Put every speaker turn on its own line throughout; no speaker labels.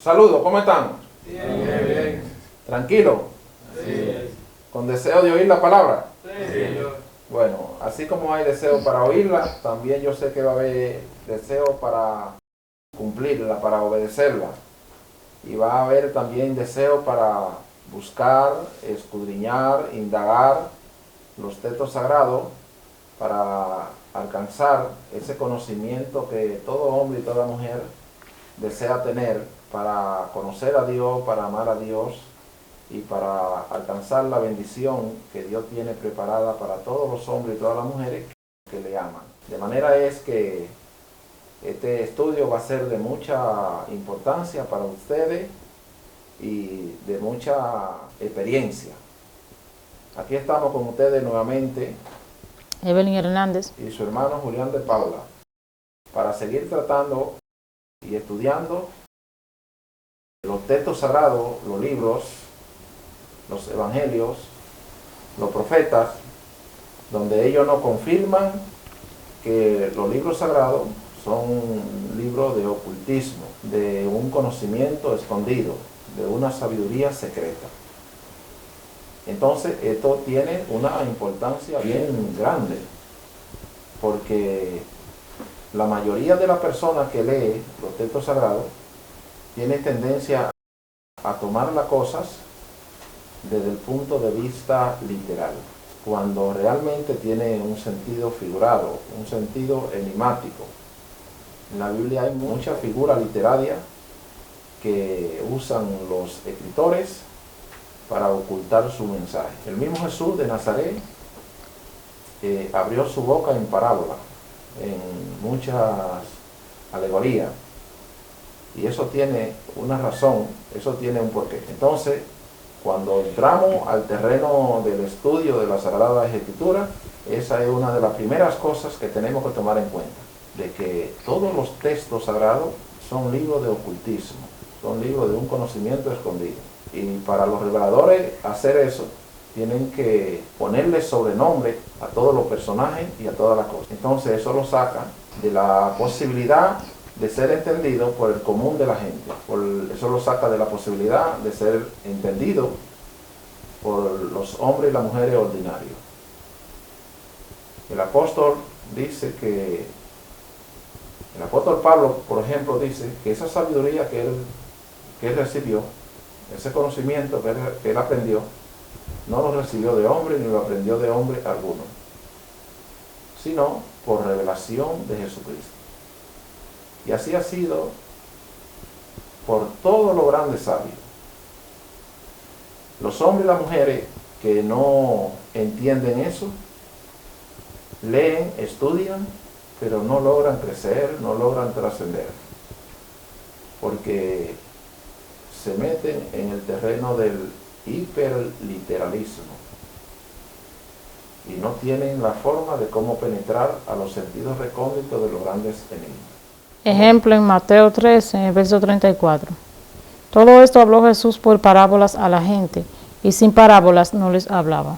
Saludos, ¿cómo están?
Bien.
¿Tranquilo?
Sí.
¿Con deseo de oír la palabra?
Sí.
Bueno, así como hay deseo para oírla, también yo sé que va a haber deseo para cumplirla, para obedecerla. Y va a haber también deseo para buscar, escudriñar, indagar los textos sagrados para alcanzar ese conocimiento que todo hombre y toda mujer desea tener para conocer a Dios, para amar a Dios y para alcanzar la bendición que Dios tiene preparada para todos los hombres y todas las mujeres que le aman. De manera es que este estudio va a ser de mucha importancia para ustedes y de mucha experiencia. Aquí estamos con ustedes nuevamente,
Evelyn Hernández
y su hermano Julián de Paula, para seguir tratando y estudiando los textos sagrados, los libros, los evangelios, los profetas, donde ellos nos confirman que los libros sagrados son libros de ocultismo, de un conocimiento escondido, de una sabiduría secreta. Entonces esto tiene una importancia bien grande, porque la mayoría de las personas que lee los textos sagrados tiene tendencia a tomar las cosas desde el punto de vista literal, cuando realmente tiene un sentido figurado, un sentido enigmático. En la Biblia hay muchas figuras literarias que usan los escritores para ocultar su mensaje. El mismo Jesús de Nazaret abrió su boca en parábola, en muchas alegorías, y eso tiene una razón, eso tiene un porqué. Entonces, cuando entramos al terreno del estudio de las Sagradas Escrituras, esa es una de las primeras cosas que tenemos que tomar en cuenta, de que todos los textos sagrados son libros de ocultismo, son libros de un conocimiento escondido. Y para los reveladores hacer eso, tienen que ponerle sobrenombre a todos los personajes y a todas las cosas. Entonces eso lo saca de la posibilidad de ser entendido por el común de la gente. Eso lo saca de la posibilidad de ser entendido por los hombres y las mujeres ordinarios. El apóstol Pablo, por ejemplo, dice que esa sabiduría que él recibió, ese conocimiento que él aprendió, no lo recibió de hombre ni lo aprendió de hombre alguno, sino por revelación de Jesucristo. Y así ha sido por todos los grandes sabios. Los hombres y las mujeres que no entienden eso, leen, estudian, pero no logran crecer, no logran trascender, porque se meten en el terreno del hiperliteralismo y no tienen la forma de cómo penetrar a los sentidos recónditos de los grandes enigmas.
Ejemplo en Mateo 13, verso 34. Todo esto habló Jesús por parábolas a la gente, y sin parábolas no les hablaba.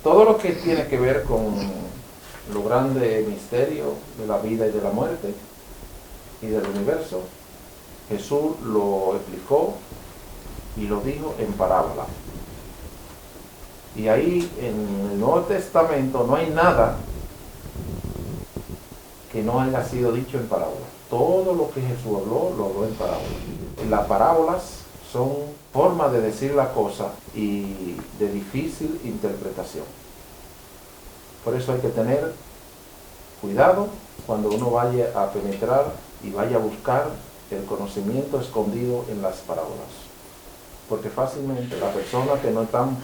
Todo lo que tiene que ver con los grandes misterios de la vida y de la muerte y del universo, Jesús lo explicó y lo dijo en parábola. Y ahí en el Nuevo Testamento no hay nada que no haya sido dicho en parábola. Todo lo que Jesús habló, lo habló en parábola. Las parábolas son formas de decir la cosa y de difícil interpretación. Por eso hay que tener cuidado cuando uno vaya a penetrar y vaya a buscar el conocimiento escondido en las parábolas. Porque fácilmente las personas que no están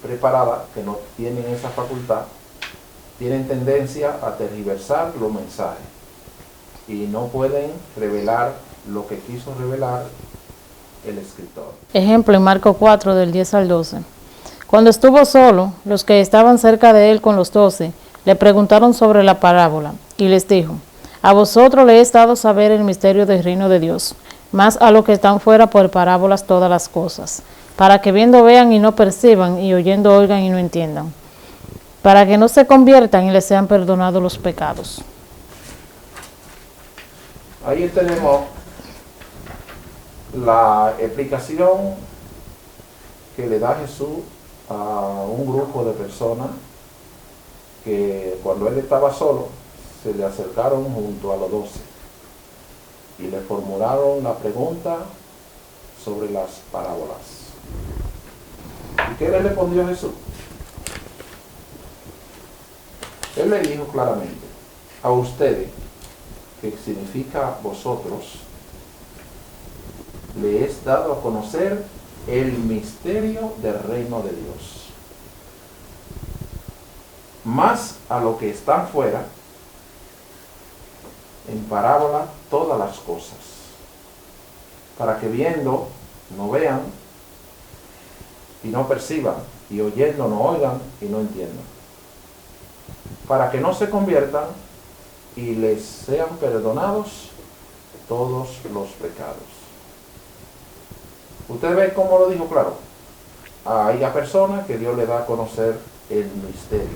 preparadas, que no tienen esa facultad, tienen tendencia a tergiversar los mensajes y no pueden revelar lo que quiso revelar el escritor.
Ejemplo en Marcos 4, del 10 al 12. Cuando estuvo solo, los que estaban cerca de él con los 12, le preguntaron sobre la parábola, y les dijo: a vosotros le he dado saber el misterio del reino de Dios, mas a los que están fuera por parábolas todas las cosas, para que viendo vean y no perciban, y oyendo oigan y no entiendan, para que no se conviertan y les sean perdonados los pecados.
Ahí tenemos la explicación que le da Jesús a un grupo de personas que cuando él estaba solo se le acercaron junto a los 12 y le formularon la pregunta sobre las parábolas. ¿Y qué le respondió Jesús? Él le dijo claramente: a ustedes, que significa vosotros, le es dado a conocer el misterio del reino de Dios. Más a lo que están fuera, en parábola todas las cosas, para que viendo no vean y no perciban, y oyendo no oigan y no entiendan, para que no se conviertan y les sean perdonados todos los pecados. Usted ve cómo lo dijo claro. Hay a personas que Dios le da a conocer el misterio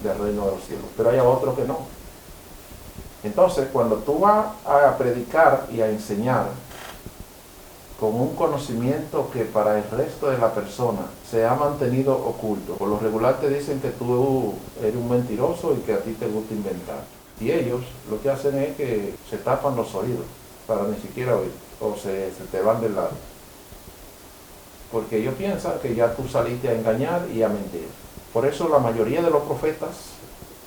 del reino de los cielos, pero hay a otros que no. Entonces, cuando tú vas a predicar y a enseñar con un conocimiento que para el resto de la persona se ha mantenido oculto, por lo regular te dicen que tú eres un mentiroso y que a ti te gusta inventar. Y ellos lo que hacen es que se tapan los oídos para ni siquiera oír, o se te van del lado. Porque ellos piensan que ya tú saliste a engañar y a mentir. Por eso la mayoría de los profetas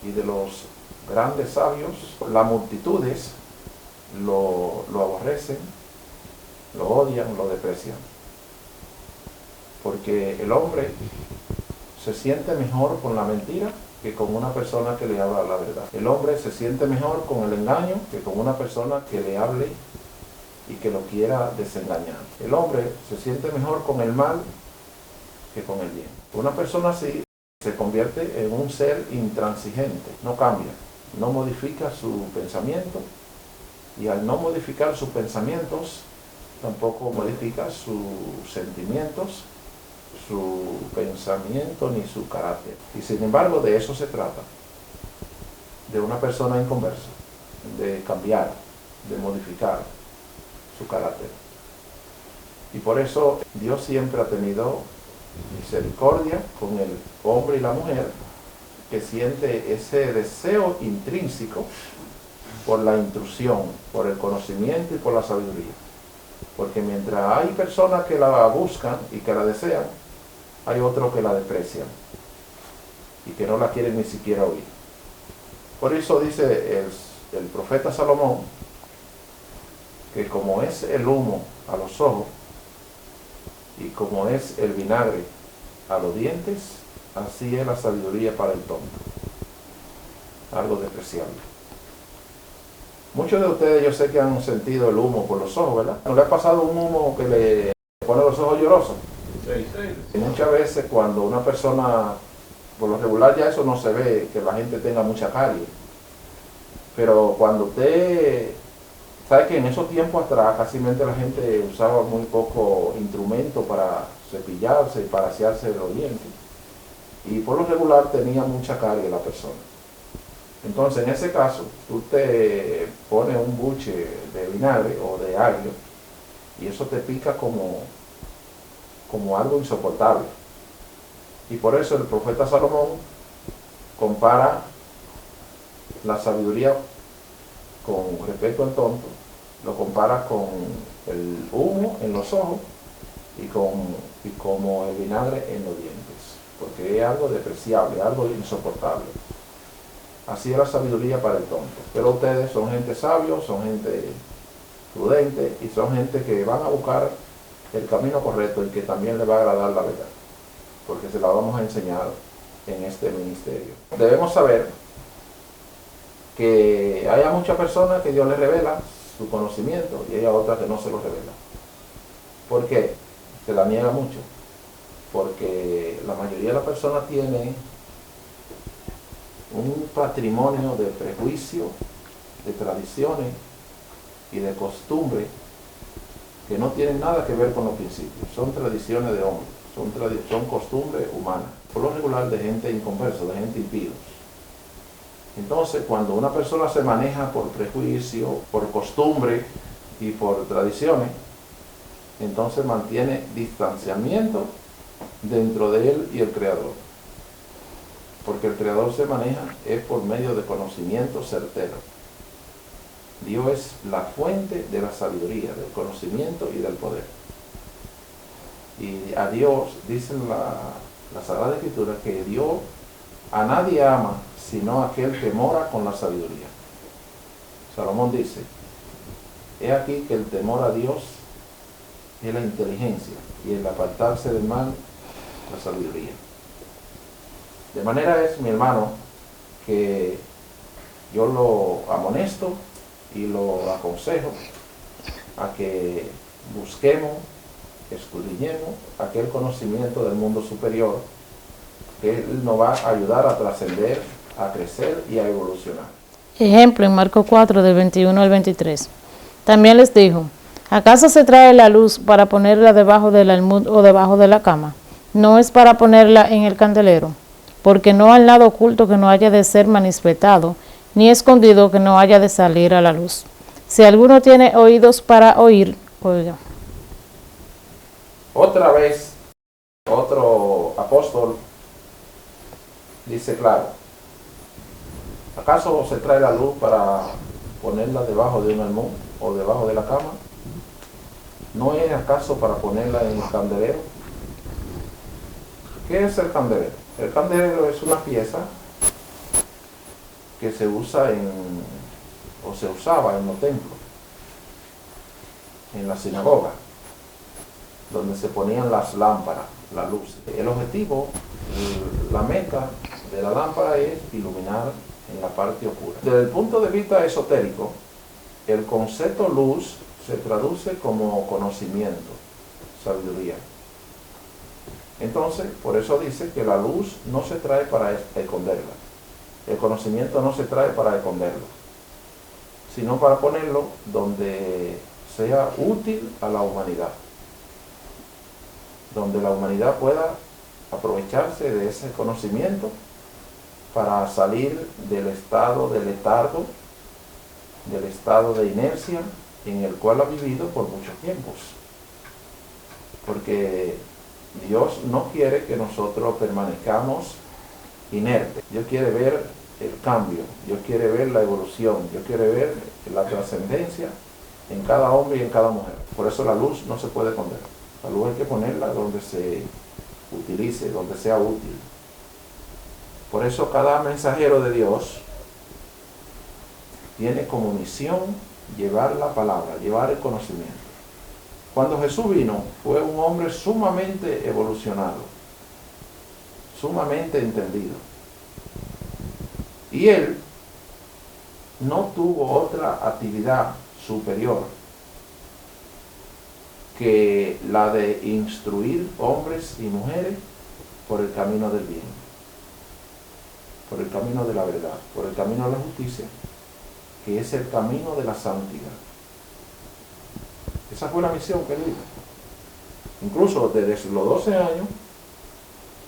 y de los grandes sabios, las multitudes lo aborrecen, lo odian, lo desprecian. Porque el hombre se siente mejor con la mentira que con una persona que le habla la verdad. El hombre se siente mejor con el engaño que con una persona que le hable y que lo quiera desengañar. El hombre se siente mejor con el mal que con el bien. Una persona así se convierte en un ser intransigente, no cambia, no modifica su pensamiento, y al no modificar sus pensamientos, tampoco modifica sus sentimientos, su pensamiento ni su carácter. Y sin embargo, de eso se trata, de una persona inconversa, de cambiar, de modificar su carácter. Y por eso Dios siempre ha tenido misericordia con el hombre y la mujer que siente ese deseo intrínseco por la instrucción, por el conocimiento y por la sabiduría. Porque mientras hay personas que la buscan y que la desean, hay otros que la desprecian y que no la quieren ni siquiera oír. Por eso dice el profeta Salomón que como es el humo a los ojos y como es el vinagre a los dientes, así es la sabiduría para el tonto. Algo despreciable. Muchos de ustedes yo sé que han sentido el humo por los ojos, ¿verdad? ¿No le ha pasado un humo que le pone los ojos llorosos?
Sí.
Y muchas veces cuando una persona, por lo regular ya eso no se ve, que la gente tenga mucha carie. Pero cuando usted sabe que en esos tiempos atrás casi la gente usaba muy poco instrumento para cepillarse y para asearse los dientes. Y por lo regular tenía mucha carie la persona. Entonces en ese caso, tú te pones un buche de vinagre o de agrio y eso te pica como algo insoportable. Y por eso el profeta Salomón compara la sabiduría con respecto al tonto, lo compara con el humo en los ojos y como el vinagre en los dientes, porque es algo despreciable, algo insoportable. Así es la sabiduría para el tonto. Pero ustedes son gente sabia, son gente prudente y son gente que van a buscar el camino correcto y que también le va a agradar la verdad, porque se la vamos a enseñar en este ministerio. Debemos saber que hay muchas personas que Dios les revela su conocimiento y hay otras que no se lo revela. ¿Por qué? Se la niega mucho. Porque la mayoría de las personas tiene un patrimonio de prejuicio, de tradiciones y de costumbres que no tienen nada que ver con los principios. Son tradiciones de hombres, son costumbres humanas, por lo regular de gente inconversa, de gente impíos. Entonces, cuando una persona se maneja por prejuicio, por costumbre, y por tradiciones, entonces mantiene distanciamiento dentro de él y el Creador. Porque el Creador se maneja es por medio de conocimiento certero. Dios es la fuente de la sabiduría, del conocimiento y del poder. Y a Dios, dicen la Sagrada Escritura, que Dios a nadie ama sino aquel que mora con la sabiduría. Salomón dice, he aquí que el temor a Dios es la inteligencia y el apartarse del mal, la sabiduría. De manera es, mi hermano, que yo lo amonesto y lo aconsejo a que busquemos, escudriñemos aquel conocimiento del mundo superior que Él nos va a ayudar a trascender, a crecer y a evolucionar.
Ejemplo en Marcos 4, del 21 al 23. También les dijo, ¿acaso se trae la luz para ponerla debajo del almud o debajo de la cama? No es para ponerla en el candelero, porque no hay nada oculto que no haya de ser manifestado, ni escondido que no haya de salir a la luz. Si alguno tiene oídos para oír, oiga.
Otra vez, otro apóstol dice claro, ¿acaso se trae la luz para ponerla debajo de un almud o debajo de la cama? ¿No es acaso para ponerla en el candelero? ¿Qué es el candelero? El candelero es una pieza que se usa o se usaba en los templos, en la sinagoga, donde se ponían las lámparas, las luces. El objetivo, la meta de la lámpara es iluminar en la parte oscura. Desde el punto de vista esotérico, el concepto luz se traduce como conocimiento, sabiduría. Entonces, por eso dice que la luz no se trae para esconderla. El conocimiento no se trae para esconderlo, sino para ponerlo donde sea útil a la humanidad. Donde la humanidad pueda aprovecharse de ese conocimiento para salir del estado de letargo, del estado de inercia en el cual ha vivido por muchos tiempos. Porque Dios no quiere que nosotros permanezcamos inertes. Dios quiere ver el cambio, Dios quiere ver la evolución, Dios quiere ver la trascendencia en cada hombre y en cada mujer. Por eso la luz no se puede esconder. La luz hay que ponerla donde se utilice, donde sea útil. Por eso cada mensajero de Dios tiene como misión llevar la palabra, llevar el conocimiento. Cuando Jesús vino, fue un hombre sumamente evolucionado, sumamente entendido. Y él no tuvo otra actividad superior que la de instruir hombres y mujeres por el camino del bien, por el camino de la verdad, por el camino de la justicia, que es el camino de la santidad. Esa fue la misión que él hizo. Incluso desde los 12 años,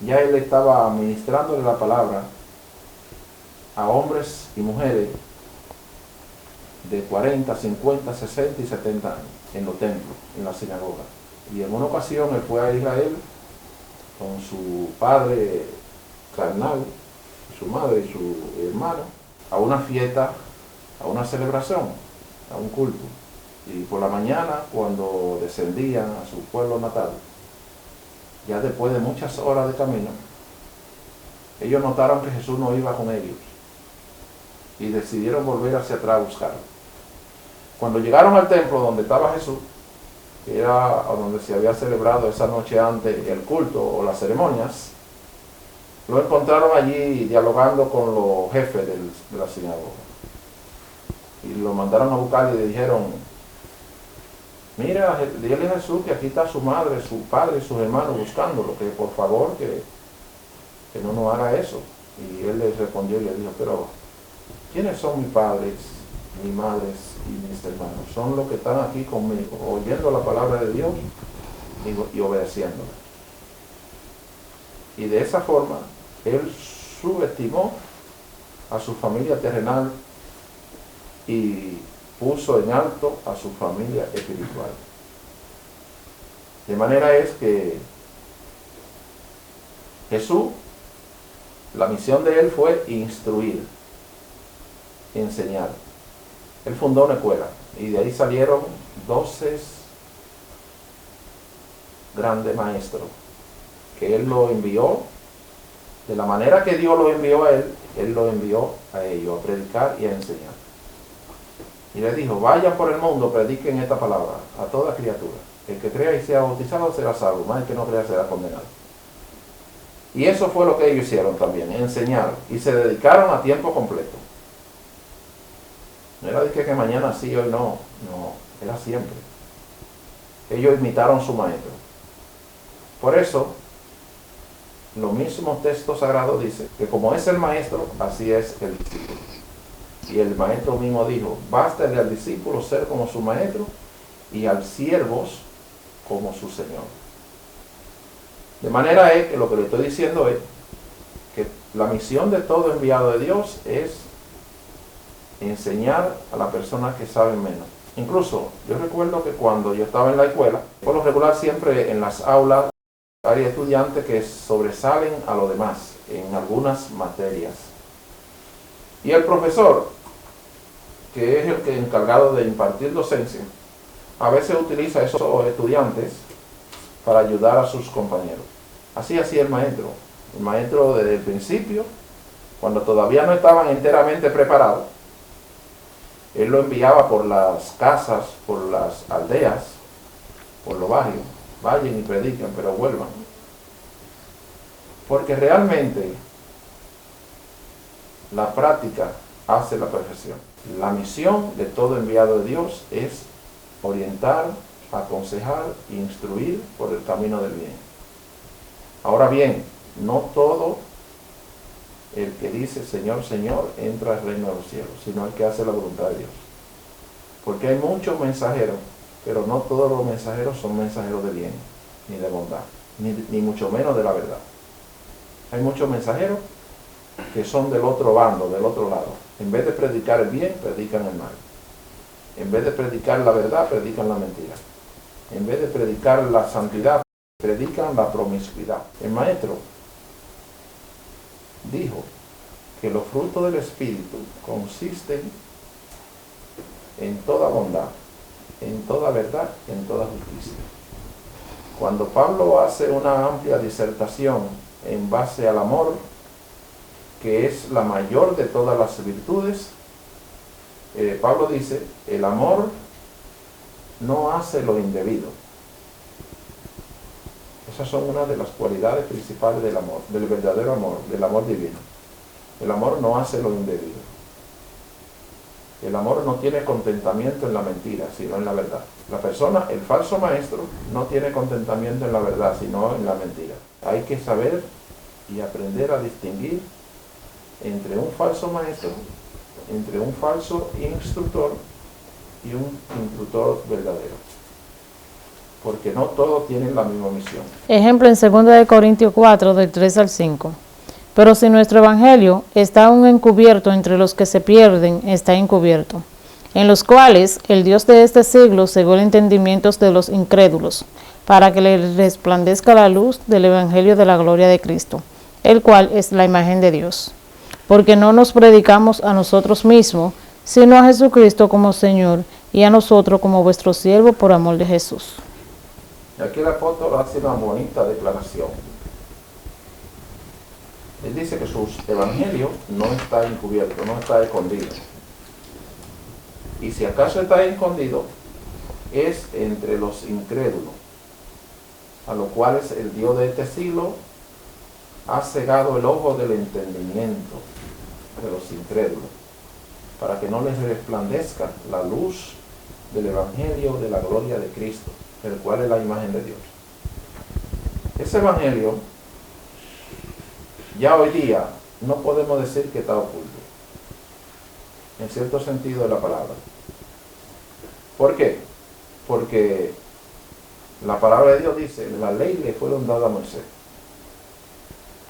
ya él estaba ministrándole la palabra a hombres y mujeres de 40, 50, 60 y 70 años en los templos, en la sinagoga. Y en una ocasión él fue a Israel con su padre carnal, su madre y su hermano, a una fiesta, a una celebración, a un culto. Y por la mañana, cuando descendían a su pueblo natal, ya después de muchas horas de camino, ellos notaron que Jesús no iba con ellos y decidieron volver hacia atrás a buscarlo. Cuando llegaron al templo donde estaba Jesús, que era donde se había celebrado esa noche antes el culto o las ceremonias, lo encontraron allí dialogando con los jefes de la sinagoga. Y lo mandaron a buscar y le dijeron, mira, dile a Jesús que aquí está su madre, su padre y sus hermanos buscándolo, que por favor que no nos haga eso. Y él les respondió y le dijo, pero ¿quiénes son mis padres, mis madres y mis hermanos? Son los que están aquí conmigo, oyendo la palabra de Dios y obedeciéndola. Y de esa forma, él subestimó a su familia terrenal y puso en alto a su familia espiritual. De manera es que Jesús, la misión de él fue instruir, enseñar. Él fundó una escuela y de ahí salieron 12 grandes maestros que él lo envió. De la manera que Dios lo envió a él lo envió a ellos a predicar y a enseñar. Y le dijo, vayan por el mundo, prediquen esta palabra a toda criatura. El que crea y sea bautizado será salvo, más el que no crea será condenado. Y eso fue lo que ellos hicieron también, enseñar. Y se dedicaron a tiempo completo. No era de que mañana sí, hoy no. No, era siempre. Ellos imitaron su maestro. Por eso, los mismos textos sagrados dicen que como es el maestro, así es el discípulo. Y el maestro mismo dijo, bástale al discípulo ser como su maestro y al siervo como su señor. De manera es que lo que le estoy diciendo es que la misión de todo enviado de Dios es enseñar a las personas que saben menos. Incluso yo recuerdo que cuando yo estaba en la escuela, por lo regular siempre en las aulas hay estudiantes que sobresalen a los demás en algunas materias. Y el profesor, que es el que encargado de impartir docencia, a veces utiliza a esos estudiantes para ayudar a sus compañeros. Así hacía el maestro. El maestro desde el principio, cuando todavía no estaban enteramente preparados, él lo enviaba por las casas, por las aldeas, por los barrios. Vayan y prediquen, pero vuelvan. Porque realmente la práctica hace la perfección. La misión de todo enviado de Dios es orientar, aconsejar e instruir por el camino del bien. Ahora bien, no todo el que dice Señor, Señor entra al reino de los cielos, sino el que hace la voluntad de Dios. Porque hay muchos mensajeros, pero no todos los mensajeros son mensajeros de bien, ni de bondad, ni mucho menos de la verdad. Hay muchos mensajeros que son del otro bando, del otro lado. En vez de predicar el bien, predican el mal. En vez de predicar la verdad, predican la mentira. En vez de predicar la santidad, predican la promiscuidad. El maestro dijo que los frutos del Espíritu consisten en toda bondad, en toda verdad, en toda justicia. Cuando Pablo hace una amplia disertación en base al amor, que es la mayor de todas las virtudes, Pablo dice, el amor no hace lo indebido. Esas son una de las cualidades principales del amor, del verdadero amor, del amor divino. El amor no hace lo indebido. El amor no tiene contentamiento en la mentira, sino en la verdad. La persona, el falso maestro, no tiene contentamiento en la verdad, sino en la mentira. Hay que saber y aprender a distinguir entre un falso maestro, entre un falso instructor y un instructor verdadero. Porque no todos tienen la misma misión.
Ejemplo en 2 Corintios 4, del 3 al 5. Pero si nuestro evangelio está aún encubierto entre los que se pierden, está encubierto, en los cuales el Dios de este siglo cegó el entendimiento de los incrédulos, para que les resplandezca la luz del evangelio de la gloria de Cristo, el cual es la imagen de Dios. Porque no nos predicamos a nosotros mismos, sino a Jesucristo como Señor, y a nosotros como vuestro siervo por amor de Jesús.
Y aquí el apóstol hace una bonita declaración. Él dice que su evangelio no está encubierto, no está escondido. Y si acaso está escondido, es entre los incrédulos, a los cuales el Dios de este siglo ha cegado el ojo del entendimiento de los incrédulos, para que no les resplandezca la luz del evangelio de la gloria de Cristo, el cual es la imagen de Dios. Ese evangelio, ya hoy día, no podemos decir que está oculto, en cierto sentido de la palabra. ¿Por qué? Porque la palabra de Dios dice, la ley le fueron dadas a Moisés,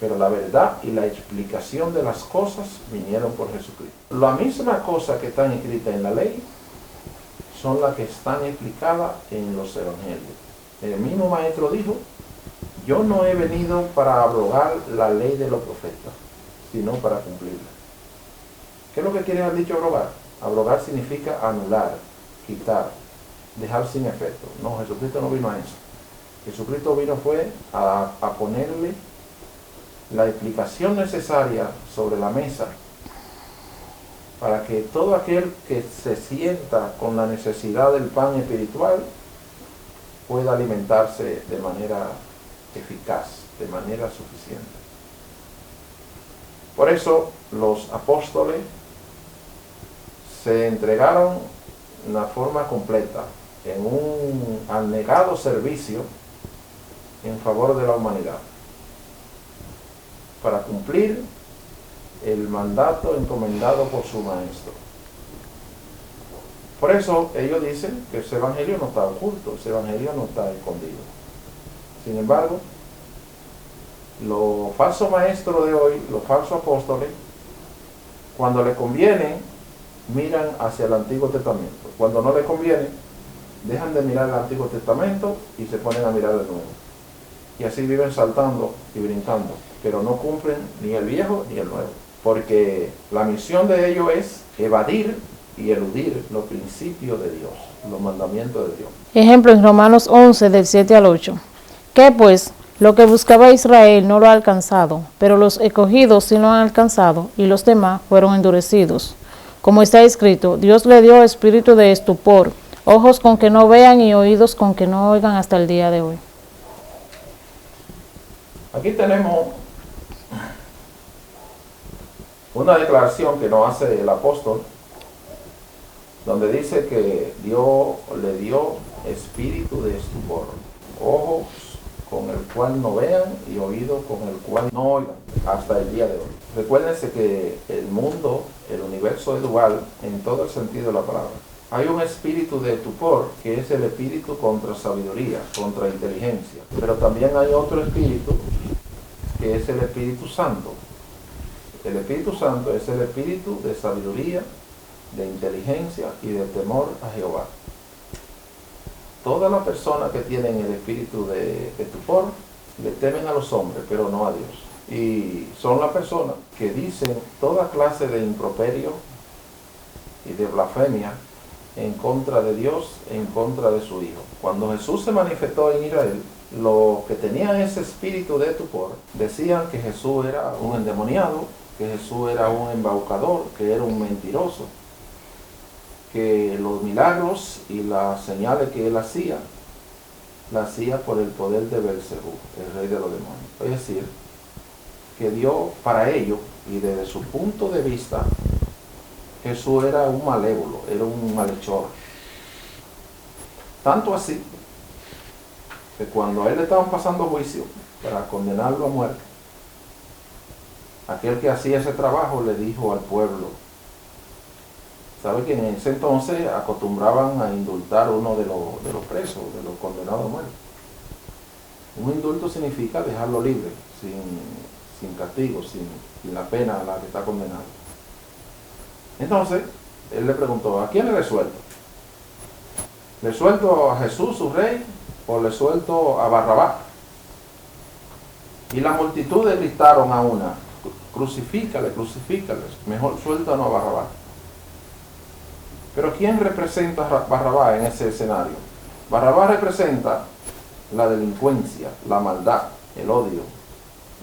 pero la verdad y la explicación de las cosas vinieron por Jesucristo. La misma cosa que están escritas en la ley, son las que están explicadas en los evangelios. El mismo maestro dijo: yo no he venido para abrogar la ley de los profetas, sino para cumplirla. ¿Qué es lo que quiere el dicho abrogar? Abrogar significa anular, quitar, dejar sin efecto. No, Jesucristo no vino a eso. Jesucristo vino fue a ponerle la explicación necesaria sobre la mesa para que todo aquel que se sienta con la necesidad del pan espiritual pueda alimentarse de manera eficaz, de manera suficiente. Por eso los apóstoles se entregaron de una forma completa en un abnegado servicio en favor de la humanidad, para cumplir el mandato encomendado por su maestro. Por eso ellos dicen que ese evangelio no está oculto, ese evangelio no está escondido. Sin embargo, los falsos maestros de hoy, los falsos apóstoles, cuando les conviene, miran hacia el Antiguo Testamento. Cuando no les conviene, dejan de mirar el Antiguo Testamento y se ponen a mirar de nuevo. Y así viven saltando y brincando, pero no cumplen ni el viejo ni el nuevo, porque la misión de ellos es evadir y eludir los principios de Dios, los mandamientos de Dios.
Ejemplo en Romanos 11, del 7 al 8. ¿Qué pues? Lo que buscaba Israel no lo ha alcanzado, pero los escogidos sí lo han alcanzado, y los demás fueron endurecidos. Como está escrito, Dios le dio espíritu de estupor, ojos con que no vean y oídos con que no oigan hasta el día de hoy.
Aquí tenemos una declaración que nos hace el apóstol, donde dice que Dios le dio espíritu de estupor, ojos con el cual no vean y oídos con el cual no oigan, hasta el día de hoy. Recuérdense que el mundo, el universo es dual en todo el sentido de la palabra. Hay un espíritu de estupor, que es el espíritu contra sabiduría, contra inteligencia. Pero también hay otro espíritu, que es el Espíritu Santo. El Espíritu Santo es el espíritu de sabiduría, de inteligencia y de temor a Jehová. Todas las personas que tienen el espíritu de estupor le temen a los hombres, pero no a Dios. Y son las personas que dicen toda clase de improperio y de blasfemia en contra de Dios, en contra de su Hijo. Cuando Jesús se manifestó en Israel, los que tenían ese espíritu de estupor decían que Jesús era un endemoniado, que Jesús era un embaucador, que era un mentiroso, que los milagros y las señales que él hacía, las hacía por el poder de Belcebú, el rey de los demonios. Es decir, que Dios, para ellos, y desde su punto de vista, Jesús era un malévolo, era un malhechor. Tanto así, que cuando a él le estaban pasando juicio para condenarlo a muerte, aquel que hacía ese trabajo le dijo al pueblo, ¿sabe que en ese entonces acostumbraban a indultar uno de los presos, de los condenados a muerte? Un indulto significa dejarlo libre, sin castigo, sin la pena a la que está condenado. Entonces, él le preguntó, ¿a quién le resuelto? ¿Le suelto a Jesús, su rey, o le suelto a Barrabás? Y la multitud le gritaron a una, crucifícale, crucifícale, mejor suéltanos a Barrabás. Pero ¿quién representa a Barrabás en ese escenario? Barrabás representa la delincuencia, la maldad, el odio,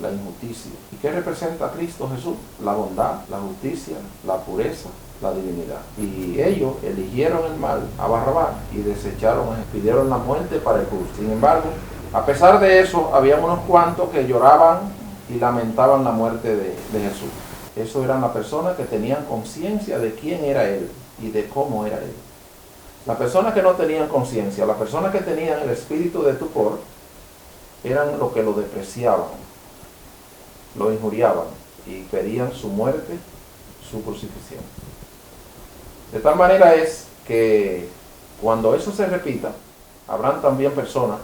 la injusticia. ¿Y qué representa a Cristo Jesús? La bondad, la justicia, la pureza, la divinidad. Y ellos eligieron el mal a Barrabás y desecharon, pidieron la muerte para el justo. Sin embargo, a pesar de eso, había unos cuantos que lloraban y lamentaban la muerte de Jesús. Eso eran las personas que tenían conciencia de quién era Él y de cómo era Él. Las personas que no tenían conciencia, las personas que tenían el espíritu de estupor, eran los que lo despreciaban, lo injuriaban y pedían su muerte, su crucifixión. De tal manera es que cuando eso se repita, habrán también personas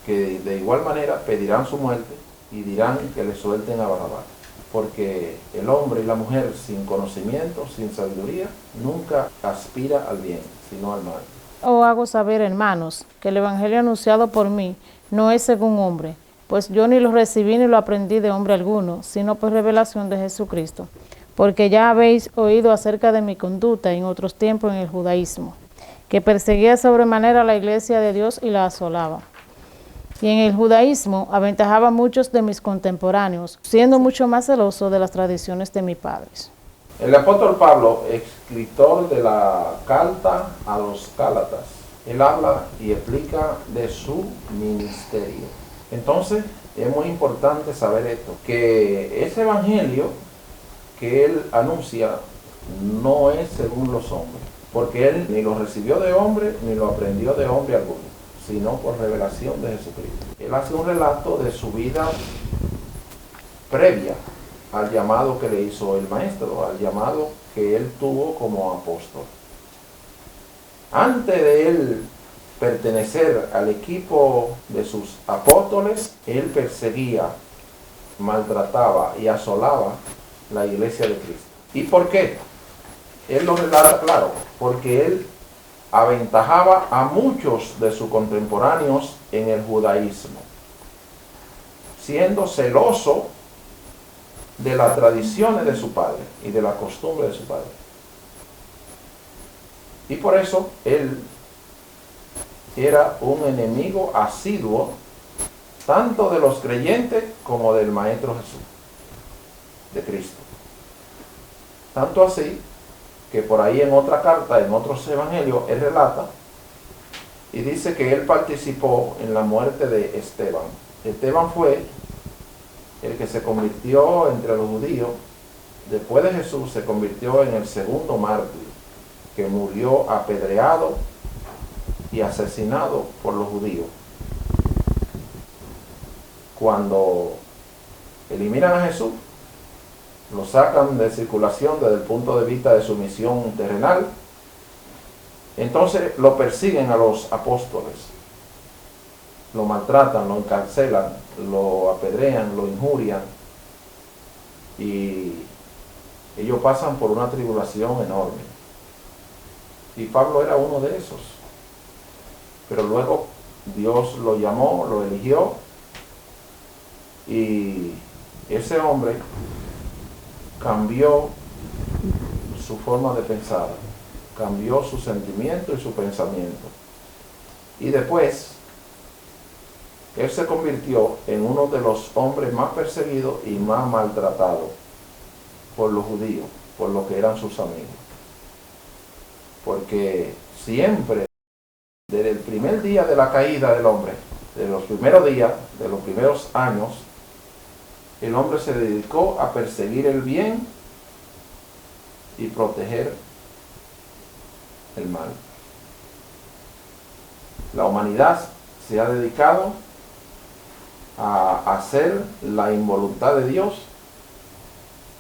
que de igual manera pedirán su muerte y dirán que le suelten a Barrabás. porque el hombre y la mujer sin conocimiento, sin sabiduría, nunca aspira al bien, sino al mal.
Os hago saber, hermanos, que el evangelio anunciado por mí no es según hombre, pues yo ni lo recibí ni lo aprendí de hombre alguno, sino por revelación de Jesucristo. Porque ya habéis oído acerca de mi conducta en otros tiempos en el judaísmo, que perseguía sobremanera la iglesia de Dios y la asolaba. Y en el judaísmo aventajaba a muchos de mis contemporáneos, siendo mucho más celoso de las tradiciones de mis padres.
El apóstol Pablo, escritor de la carta a los Gálatas, él habla y explica de su ministerio. Entonces, es muy importante saber esto, que ese evangelio que él anuncia no es según los hombres, porque él ni lo recibió de hombre ni lo aprendió de hombre alguno, sino por revelación de Jesucristo. Él hace un relato de su vida previa al llamado que le hizo el maestro, al llamado que él tuvo como apóstol. Antes de él pertenecer al equipo de sus apóstoles, él perseguía, maltrataba y asolaba la iglesia de Cristo. ¿Y por qué? Él lo relata claro, porque él aventajaba a muchos de sus contemporáneos en el judaísmo, siendo celoso de las tradiciones de su padre y de la costumbre de su padre. Y por eso él era un enemigo asiduo tanto de los creyentes como del Maestro Jesús, de Cristo. Tanto así que por ahí en otra carta, en otros evangelios, él relata y dice que él participó en la muerte de Esteban. Esteban fue el que se convirtió entre los judíos, después de Jesús, se convirtió en el segundo mártir, que murió apedreado y asesinado por los judíos. Cuando eliminan a Jesús, lo sacan de circulación desde el punto de vista de su misión terrenal, entonces lo persiguen a los apóstoles, lo maltratan, lo encarcelan, lo apedrean, lo injurian, y ellos pasan por una tribulación enorme. Y Pablo era uno de esos. Pero luego Dios lo llamó, lo eligió, y ese hombre cambió su forma de pensar, cambió su sentimiento y su pensamiento. Y después, él se convirtió en uno de los hombres más perseguidos y más maltratados por los judíos, por los que eran sus amigos. Porque siempre, desde el primer día de la caída del hombre, de los primeros días, de los primeros años, el hombre se dedicó a perseguir el bien y proteger el mal. La humanidad se ha dedicado a hacer la involuntad de Dios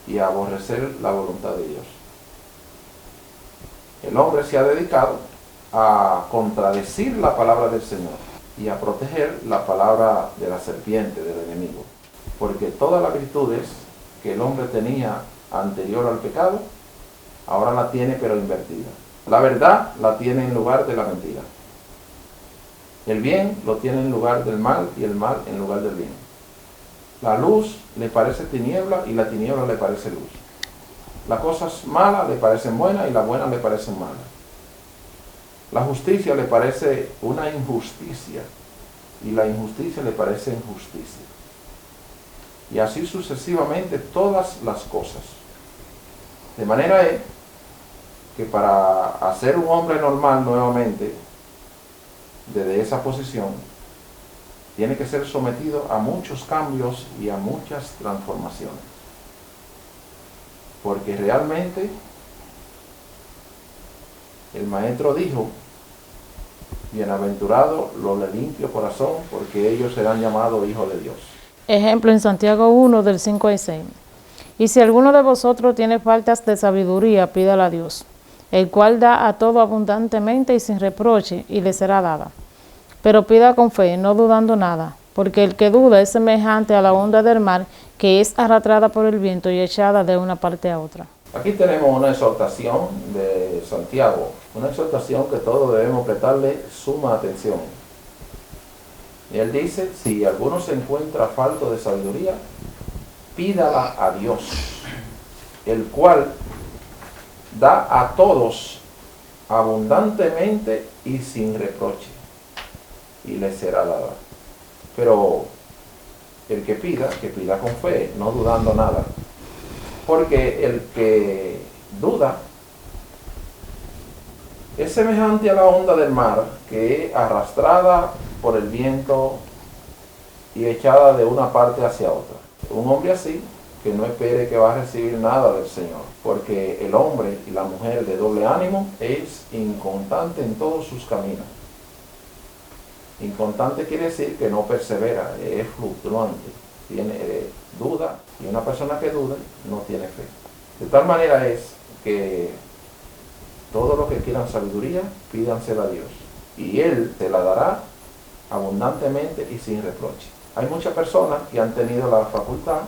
y a aborrecer la voluntad de Dios. El hombre se ha dedicado a contradecir la palabra del Señor y a proteger la palabra de la serpiente, del enemigo. Porque todas las virtudes que el hombre tenía anterior al pecado, ahora la tiene pero invertida. La verdad la tiene en lugar de la mentira. El bien lo tiene en lugar del mal y el mal en lugar del bien. La luz le parece tiniebla y la tiniebla le parece luz. Las cosas malas le parecen buenas y las buenas le parecen malas. La justicia le parece una injusticia y la injusticia le parece injusticia. Y así sucesivamente todas las cosas. De manera es que para hacer un hombre normal nuevamente, desde esa posición, tiene que ser sometido a muchos cambios y a muchas transformaciones. Porque realmente el maestro dijo: bienaventurado los de limpio corazón, porque ellos serán llamados hijos de Dios.
Ejemplo en Santiago 1, del 5 al 6. Y si alguno de vosotros tiene faltas de sabiduría, pídala a Dios, el cual da a todo abundantemente y sin reproche, y le será dada. Pero pida con fe, no dudando nada, porque el que duda es semejante a la onda del mar, que es arrastrada por el viento y echada de una parte a otra.
Aquí tenemos una exhortación de Santiago, una exhortación que todos debemos prestarle suma atención. Y él dice, si alguno se encuentra falto de sabiduría, pídala a Dios, el cual da a todos abundantemente y sin reproche, y le será dada. Pero el que pida con fe, no dudando nada. Porque el que duda es semejante a la onda del mar, que es arrastrada por el viento y echada de una parte hacia otra. Un hombre así, que no espere que va a recibir nada del Señor, porque el hombre y la mujer de doble ánimo es inconstante en todos sus caminos. Inconstante quiere decir que no persevera, es fluctuante, tiene duda, y una persona que duda no tiene fe. De tal manera es que todos los que quieran sabiduría, pídansela a Dios, y Él te la dará abundantemente y sin reproche. Hay muchas personas que han tenido la facultad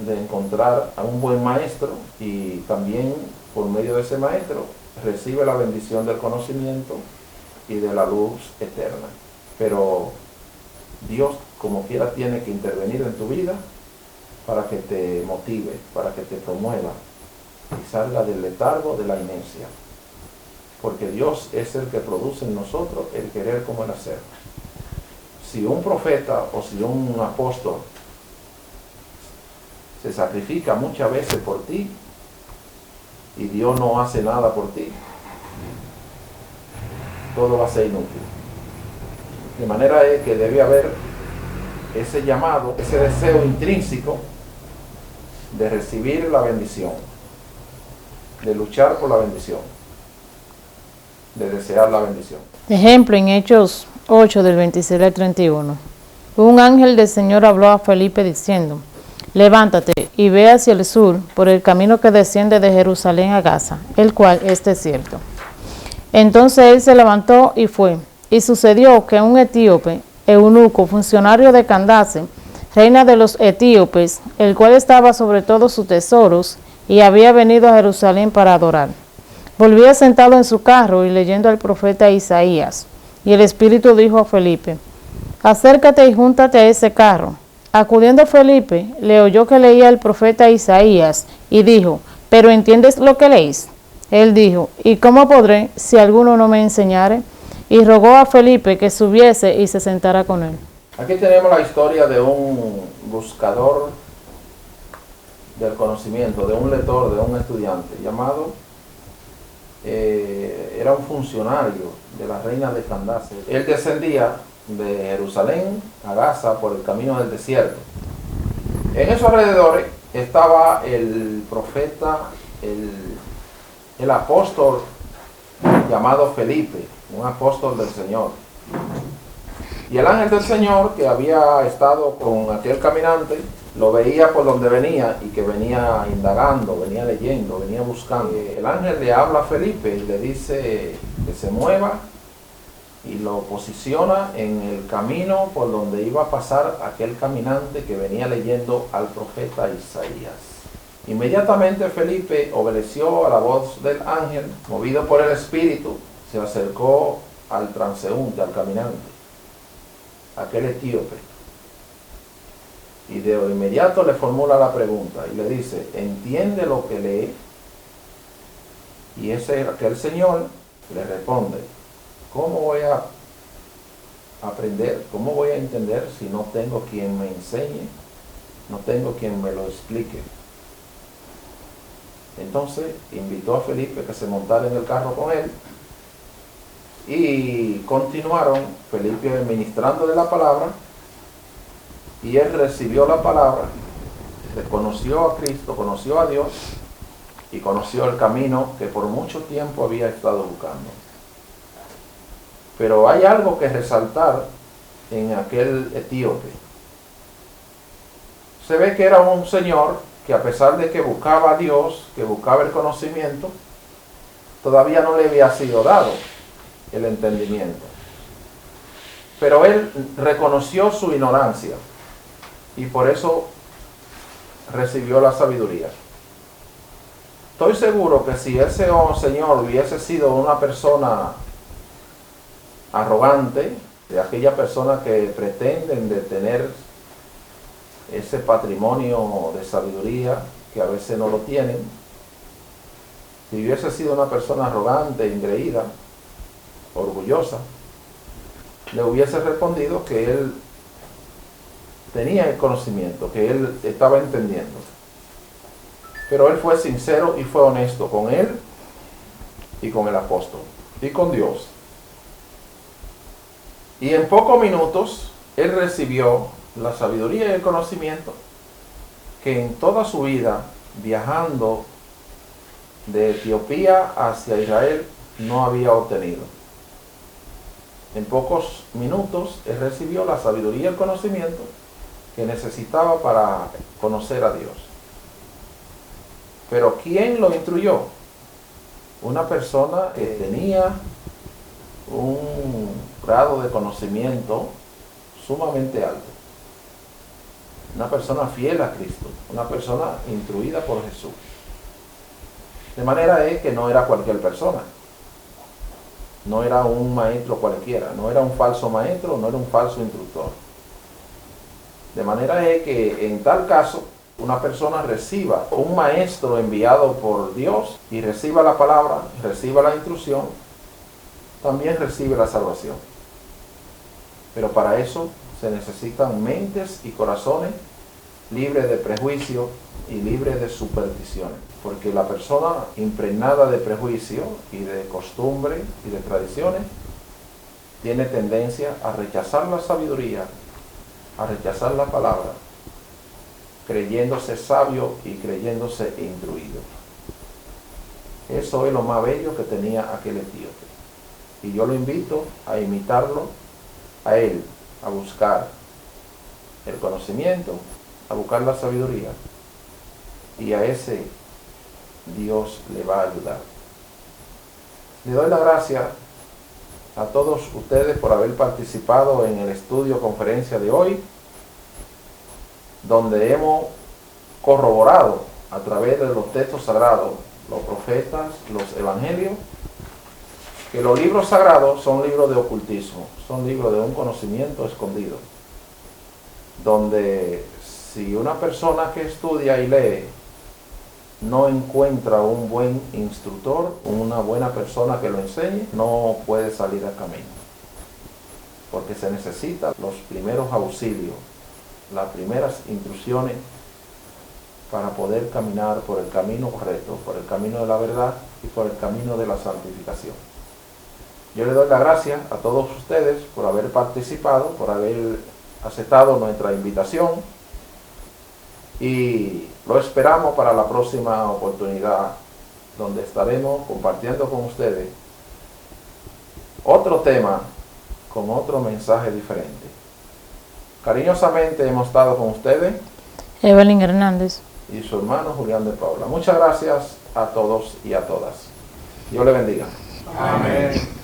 de encontrar a un buen maestro, y también por medio de ese maestro recibe la bendición del conocimiento y de la luz eterna. Pero Dios, como quiera, tiene que intervenir en tu vida para que te motive, para que te promueva y salga del letargo, de la inercia. Porque Dios es el que produce en nosotros el querer como el hacer. Si un profeta o si un apóstol se sacrifica muchas veces por ti y Dios no hace nada por ti, todo va a ser inútil. De manera es que debe haber ese llamado, ese deseo intrínseco de recibir la bendición, de luchar por la bendición, de desear la bendición.
Ejemplo en Hechos 8 del 26 al 31. Un ángel del Señor habló a Felipe diciendo, levántate y ve hacia el sur por el camino que desciende de Jerusalén a Gaza, el cual es desierto. Entonces él se levantó y fue. Y sucedió que un etíope, eunuco, funcionario de Candace, reina de los etíopes, el cual estaba sobre todos sus tesoros, y había venido a Jerusalén para adorar, volvía sentado en su carro y leyendo al profeta Isaías. Y el Espíritu dijo a Felipe, acércate y júntate a ese carro. Acudiendo Felipe, le oyó que leía el profeta Isaías, y dijo, ¿pero entiendes lo que leéis? Él dijo, ¿y cómo podré si alguno no me enseñare? Y rogó a Felipe que subiese y se sentara con él.
Aquí tenemos la historia de un buscador del conocimiento, de un lector, de un estudiante llamado, era un funcionario de la reina de Candace. Él descendía de Jerusalén a Gaza por el camino del desierto. En esos alrededores estaba el profeta, el apóstol llamado Felipe, un apóstol del Señor. Y el ángel del Señor, que había estado con aquel caminante, lo veía por donde venía y que venía indagando, venía leyendo, venía buscando. El ángel le habla a Felipe y le dice que se mueva y lo posiciona en el camino por donde iba a pasar aquel caminante que venía leyendo al profeta Isaías. Inmediatamente Felipe obedeció a la voz del ángel, movido por el Espíritu, se acercó al transeúnte, al caminante, aquel etíope, y de inmediato le formula la pregunta y le dice, ¿entiende lo que lee? Y aquel señor le responde, ¿cómo voy a aprender, cómo voy a entender si no tengo quien me enseñe, no tengo quien me lo explique? Entonces invitó a Felipe que se montara en el carro con él y continuaron, Felipe ministrándole la palabra, y él recibió la palabra, conoció a Cristo, conoció a Dios y conoció el camino que por mucho tiempo había estado buscando. Pero hay algo que resaltar en aquel etíope. Se ve que era un señor que, a pesar de que buscaba a Dios, que buscaba el conocimiento, todavía no le había sido dado el entendimiento. Pero él reconoció su ignorancia y por eso recibió la sabiduría. Estoy seguro que si ese señor hubiese sido una persona arrogante, de aquella persona que pretenden de tener ese patrimonio de sabiduría que a veces no lo tienen, si hubiese sido una persona arrogante, engreída, orgullosa, le hubiese respondido que él tenía el conocimiento, que él estaba entendiendo. Pero él fue sincero y fue honesto con él y con el apóstol y con Dios. Y en pocos minutos él recibió la sabiduría y el conocimiento que en toda su vida, viajando de Etiopía hacia Israel, no había obtenido. En pocos minutos él recibió la sabiduría y el conocimiento que necesitaba para conocer a Dios. Pero ¿quién lo instruyó? Una persona que tenía un grado de conocimiento sumamente alto. Una persona fiel a Cristo, una persona instruida por Jesús. De manera es que no era cualquier persona. No era un maestro cualquiera, no era un falso maestro, no era un falso instructor. De manera es que en tal caso, una persona reciba un maestro enviado por Dios y reciba la palabra, reciba la instrucción, también recibe la salvación. Pero para eso se necesitan mentes y corazones libres de prejuicio y libres de supersticiones. Porque la persona impregnada de prejuicio y de costumbre y de tradiciones tiene tendencia a rechazar la sabiduría, a rechazar la palabra, creyéndose sabio y creyéndose instruido. Eso es lo más bello que tenía aquel etíope. Y yo lo invito a imitarlo a él, a buscar el conocimiento, a buscar la sabiduría, y a ese Dios le va a ayudar. Le doy la gracia a todos ustedes por haber participado en el estudio conferencia de hoy, donde hemos corroborado a través de los textos sagrados, los profetas, los evangelios, que los libros sagrados son libros de ocultismo, son libros de un conocimiento escondido, donde si una persona que estudia y lee no encuentra un buen instructor, una buena persona que lo enseñe, no puede salir al camino, porque se necesitan los primeros auxilios, las primeras instrucciones para poder caminar por el camino correcto, por el camino de la verdad y por el camino de la santificación. Yo le doy las gracias a todos ustedes por haber participado, por haber aceptado nuestra invitación, y lo esperamos para la próxima oportunidad, donde estaremos compartiendo con ustedes otro tema con otro mensaje diferente. Cariñosamente hemos estado con ustedes
Evelyn Hernández
y su hermano Julián de Paula. Muchas gracias a todos y a todas. Dios le bendiga.
Amén.